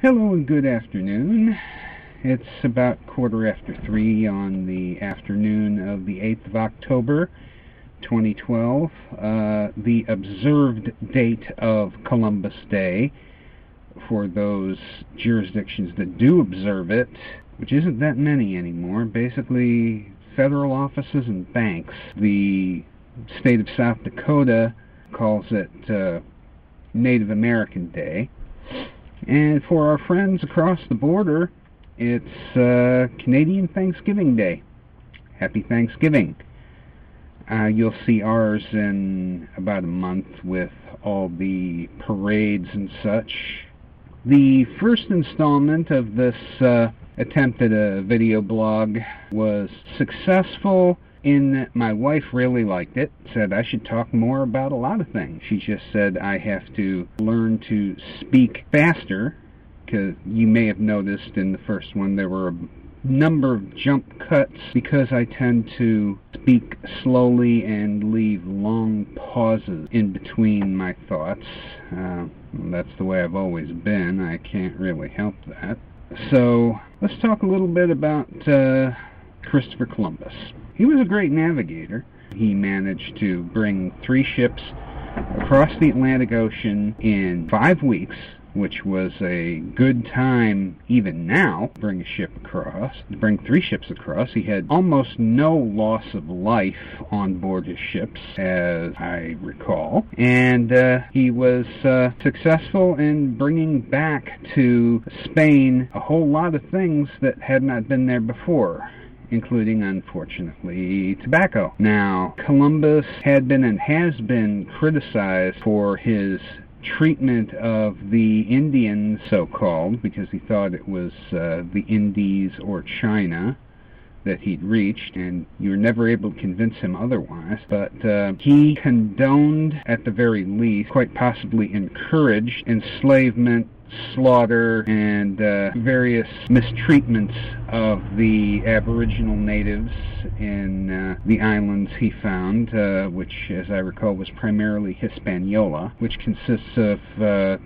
Hello and good afternoon. It's about 3:15 on the afternoon of the 8th of October, 2012, the observed date of Columbus Day for those jurisdictions that do observe it, which isn't that many anymore. Basically, federal offices and banks. The state of South Dakota calls it Native American Day. And for our friends across the border, it's Canadian Thanksgiving Day. Happy Thanksgiving. You'll see ours in about a month with all the parades and such. The first installment of this attempt at a video blog was successful in that my wife really liked it, said I should talk more about a lot of things. She just said I have to learn to speak faster, because you may have noticed in the first one there were a number of jump cuts because I tend to speak slowly and leave long pauses in between my thoughts. That's the way I've always been. I can't really help that. So let's talk a little bit about Christopher Columbus. He was a great navigator. He managed to bring 3 ships across the Atlantic Ocean in 5 weeks, which was a good time even now to bring to bring 3 ships across. He had almost no loss of life on board his ships, as I recall, and he was successful in bringing back to Spain a whole lot of things that had not been there before, including, unfortunately, tobacco. Now, Columbus had been and has been criticized for his treatment of the Indians, so-called, because he thought it was the Indies or China that he'd reached, and you were never able to convince him otherwise. But he condoned, at the very least, quite possibly encouraged, enslavement, slaughter, and various mistreatments of the Aboriginal natives in the islands he found, which, as I recall, was primarily Hispaniola, which consists of,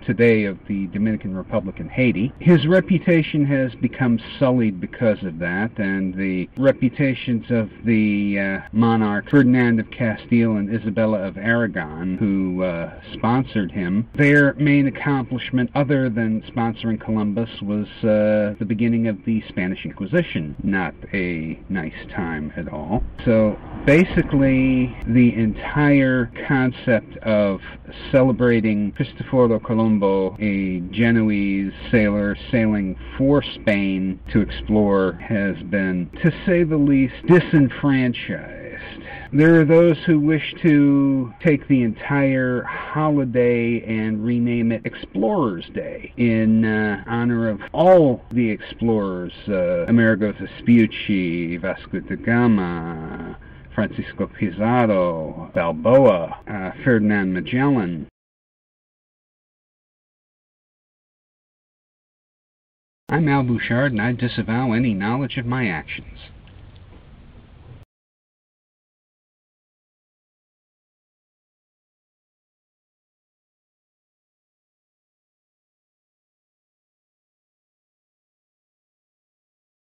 today, of the Dominican Republic and Haiti. His reputation has become sullied because of that, and the reputations of the monarch Ferdinand of Castile and Isabella of Aragon, who sponsored him, their main accomplishment, other than sponsoring Columbus, was the beginning of the Spanish Inquisition. Not a nice time at all. So basically, the entire concept of celebrating Cristoforo Colombo, a Genoese sailor sailing for Spain to explore, has been, to say the least, disenfranchised. There are those who wish to take the entire holiday and rename it Explorers Day in honor of all the explorers, Amerigo Vespucci, Vasco da Gama, Francisco Pizarro, Balboa, Ferdinand Magellan. I'm Bouchard, and I disavow any knowledge of my actions.